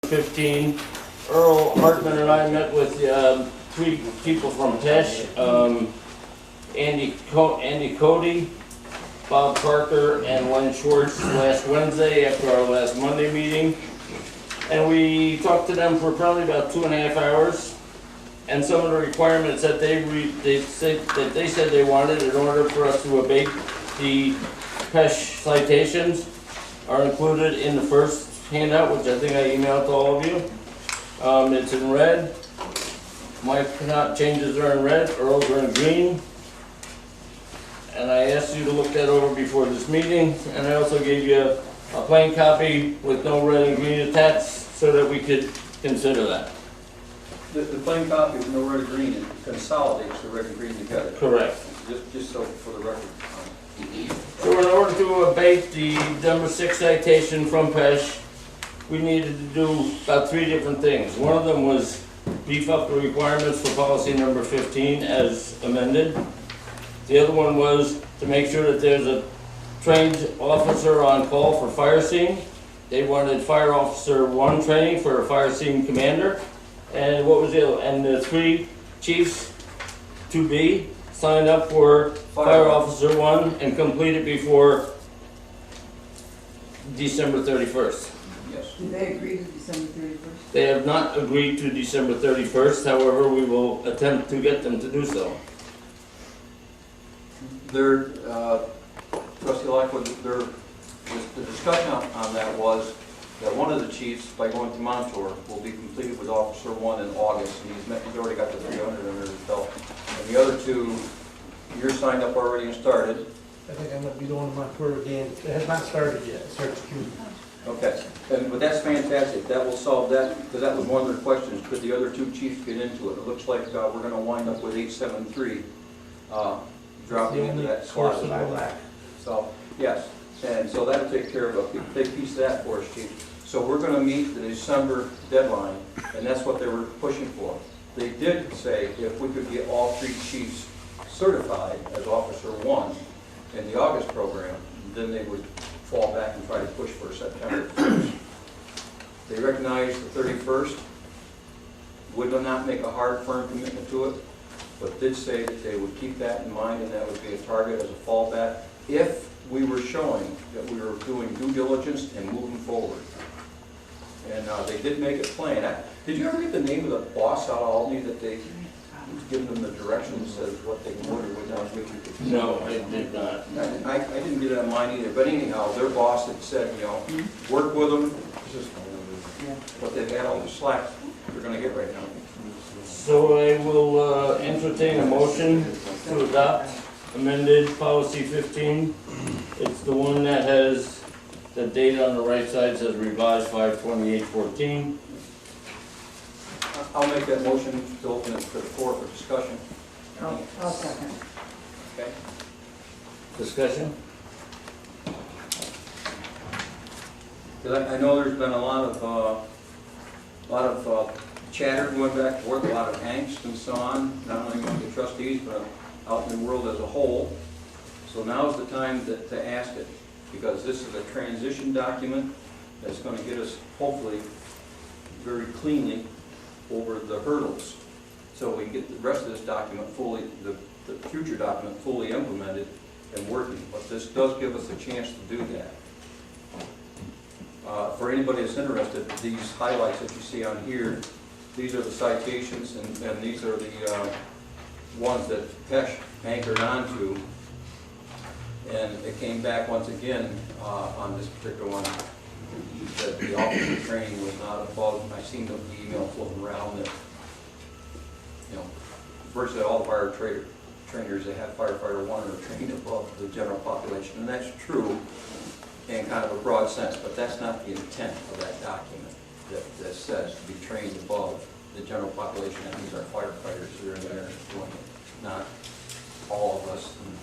15. Earl Hartman and I met with 3 people from Tesh, Andy Cody, Bob Parker, and Len Schwartz last Wednesday after our last Monday meeting. And we talked to them for probably about 2.5 hours. And some of the requirements that they said they wanted in order for us to abate the PESH citations are included in the first handout, which I think I emailed to all of you. It's in red. My changes are in red, Earl's are in green. And I asked you to look that over before this meeting, and I also gave you a plain copy with no red and green attached so that we could consider that. The plain copy with no red and green, it consolidates the red and green together. Correct. Just so for the record. So in order to abate the number 6 citation from PESH, we needed to do about 3 different things. One of them was beef up the requirements for policy number 15 as amended. The other one was to make sure that there's a trained officer on call for fire scene. They wanted fire officer 1 training for a fire scene commander. And what was the other? And the 3 chiefs, 2B, signed up for fire officer 1 and complete it before December 31st. Yes. Did they agree to December 31st? They have not agreed to December 31st, however, we will attempt to get them to do so. Trustee Lockwood, the discussion on that was that one of the chiefs, by going to Montour, will be completed with Officer 1 in August, and he's already got the 300 under his belt. And the other 2, you're signed up already and started. I think I'm going to be doing my tour again. It has not started yet. It starts June. Okay, but that's fantastic. That will solve that, because that was one of their questions. Could the other 2 chiefs get into it? It looks like we're going to wind up with 873 dropping into that slot. So, yes, and so that'll take care of a big piece of that for us, Chief. So we're going to meet the December deadline, and that's what they were pushing for. They did say if we could get all 3 chiefs certified as Officer 1 in the August program, then they would fall back and try to push for September 1st. They recognize the 31st, would not make a hard, firm commitment to it, but did say that they would keep that in mind and that would be a target as a fallback if we were showing that we were doing due diligence and moving forward. And they did make it plain. Did you ever get the name of the boss out of Albany that they give them the directions as what they would or would not do? No, I did not. I didn't get it on mine either, but anyhow, their boss had said, you know, work with them. This is what they've had all the slack they're going to get right now. So I will entertain a motion to adopt amended policy 15. It's the one that has the date on the right side, says revised 5/28/14. I'll make that motion to open it to the floor for discussion. I'll second. Okay. Discussion? Because I know there's been a lot of chatter going back and forth, a lot of angst and so on, not only among the trustees, but out in the world as a whole. So now's the time to ask it, because this is a transition document that's going to get us, hopefully, very cleanly over the hurdles. So we can get the rest of this document fully, the future document fully implemented and working. But this does give us a chance to do that. For anybody that's interested, these highlights that you see on here, these are the citations, and these are the ones that PESH anchored onto. And it came back once again on this particular one that the officer training was not above. I've seen the email floating around that, you know, virtually all the fire trainers that have firefighter 1 are trained above the general population, and that's true in kind of a broad sense, but that's not the intent of that document that says to be trained above the general population. That means our firefighters that are in there doing it, not all of us, and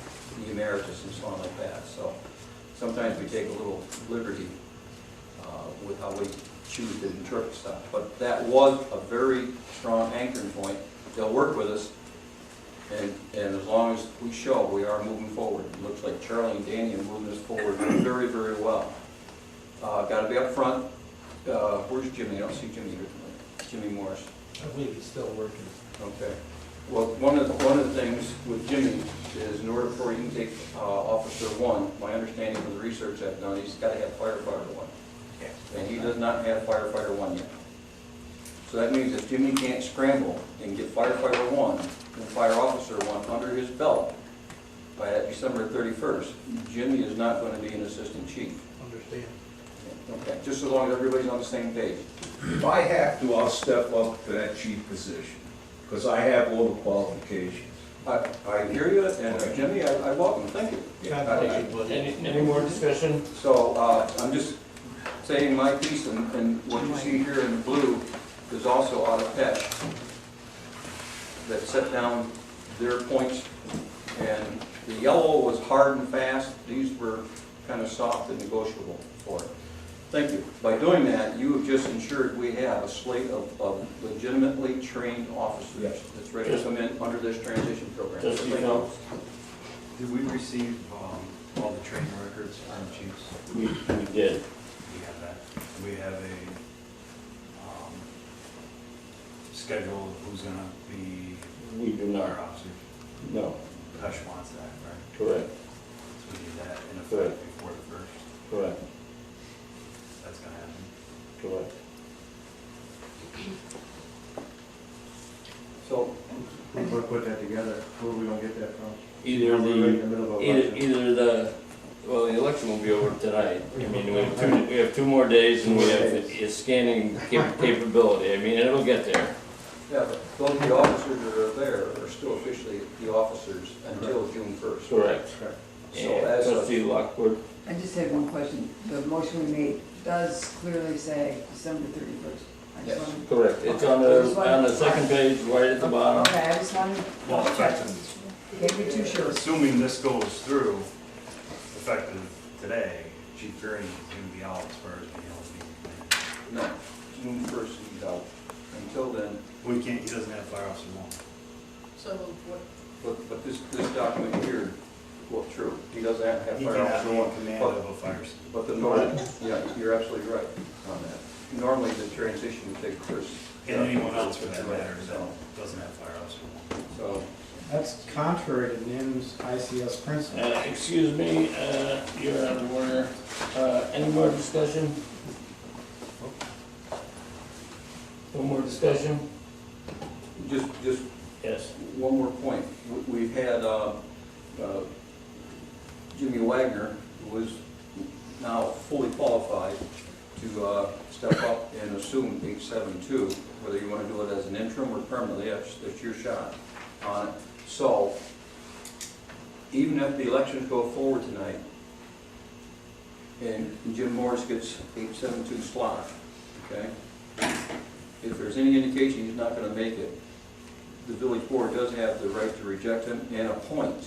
the emeritus and so on like that. So sometimes we take a little liberty with how we choose to interpret stuff. But that was a very strong anchoring point. They'll work with us, and as long as we show we are moving forward. It looks like Charlie and Danny are moving us forward very, very well. Got to be up front. where's Jimmy? I don't see Jimmy here tonight. Jimmy Morris. I believe he's still working. Okay. Well, one of the things with Jimmy is in order for you to take Officer 1, my understanding from the research I've done, he's got to have firefighter 1. And he does not have firefighter 1 yet. So that means if Jimmy can't scramble and get firefighter 1 and fire officer 1 under his belt by that December 31st, Jimmy is not going to be an assistant chief. Understand. Okay, just as long as everybody's on the same page. If I have to, I'll step up to that chief position, because I have all the qualifications. I hear you, and Jimmy, I welcome, thank you. Any more discussion? So, I'm just saying my piece, and what you see here in blue is also out of PESH that set down their points, and the yellow was hard and fast, these were kind of soft and negotiable for it. Thank you. By doing that, you have just ensured we have a slate of legitimately trained officers Yes. that's ready to come in under this transition program. Just Thank you. Phelps? Did we receive all the training records from the chiefs? We did. We have that. We have a schedule of who's gonna be We do our not. officers. No, Hush wants that, right? correct, So we need that in Correct. effect before the first. correct, That's gonna happen. correct. So, Who's gonna put that together? Who are we gonna get that from? Either We're right in the, the middle of either, election. either the, well, the election will be over tonight. I mean, we have 2 more days and we have a scanning capability. I mean, it'll get there. yeah, but those of the officers that are there are still officially the officers until June 1st. Correct. So And as trustee such, Lockwood, I just had one question. The motion we made does clearly say December 31st. I just Yes. wanted- correct. It's Okay. on the second page, right at the bottom. Okay, I just wanted Well, to check. effective, Can't be too sure. assuming this goes through, effective today, Chief Gurney is gonna be out as far as being able to be. no, June 1st he's out. Until then, We can't, he doesn't have fire officer 1. So what? but this document here, well, true, he doesn't have He fire cannot officer be in one. command But- of a fire. But the norm, yeah, you're absolutely right on that. Normally, the transition would take place. And anyone else for that matter that doesn't have fire officer 1. So, That's contrary to NIMS ICS principle. Excuse me, you're out of order. Any more discussion? No more discussion? just Yes. one more point. We've had Jimmy Wagner, who is now fully qualified to step up and assume 872, whether you want to do it as an interim or permanently, that's your shot on it. So, even if the elections go forward tonight, and Jim Morris gets 872 slot, okay? If there's any indication he's not gonna make it, the village board does have the right to reject him and appoint.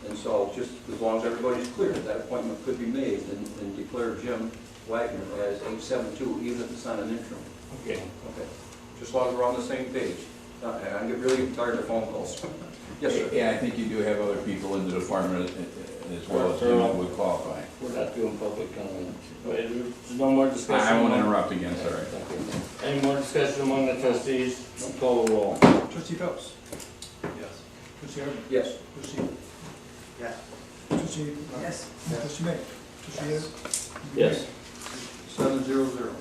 And so, just as long as everybody's clear, that appointment could be made and declare Jim Wagner as 872, even if it's not an interim. Okay. Okay, just as long as we're on the same page. I get really tired of phone calls. Yes, sir. Yeah, I think you do have other people in the department as well as you would qualify. We're not doing public comment. Wait, there's no more discussion? I won't interrupt again, sorry. Any more discussion among the trustees? Call the roll. Trustee Phelps. Yes. Trustee Harden. Yes. Trustee. Yes. Trustee. Yes. Trustee May. Trustee Harris. Yes. 700.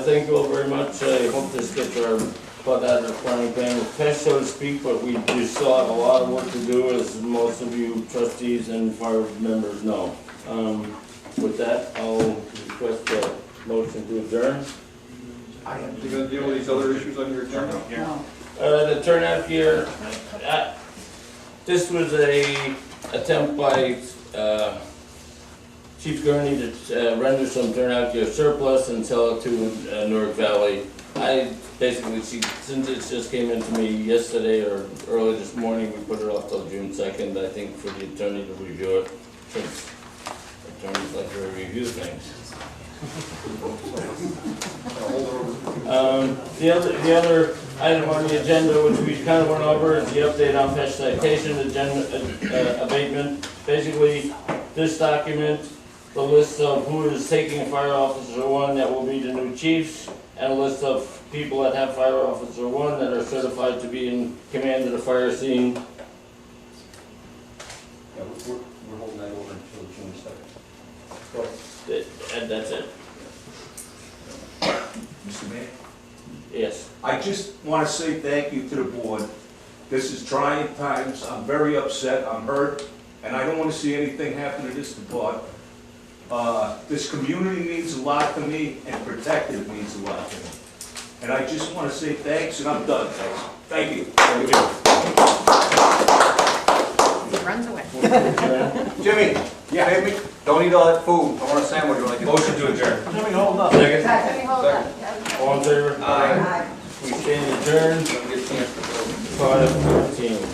Thank you all very much. I hope this gets our butt out of the frying pan with PESH, so to speak, but we do still have a lot of work to do, as most of you trustees and fire members know. With that, I'll request a motion to adjourn. You gonna deal with these other issues on your agenda? No. The turnout gear, this was a attempt by Chief Gurney to render some turnout gear surplus and sell it to Newark Valley. I basically, since it just came in to me yesterday or early this morning, we put it off till June 2nd, I think, for the attorney to review it, since attorneys like to review things. The other item on the agenda, which we kind of went over, is the update on PESH citation agenda abatement. Basically, this document the list of who is taking fire officer one that will be the new chiefs, and a list of people that have fire officer one that are certified to be in command of the fire scene. Yeah, we're holding that over until June 2nd. And that's it. Mr. Mayor? Yes. I just want to say thank you to the board. This is trying times. I'm very upset. I'm hurt, and I don't want to see anything happen to this department. This community means a lot to me, and protective means a lot to me. And I just want to say thanks, and I'm done, guys. Thank you. He runs away. Jimmy, yeah, don't eat all that food. I want a sandwich when I get. Motion to adjourn. Jimmy, hold up. Second, Second. Hold on. all in favor? Aye. Aye. We stand adjourned, Let me get a chance to go. 5:15.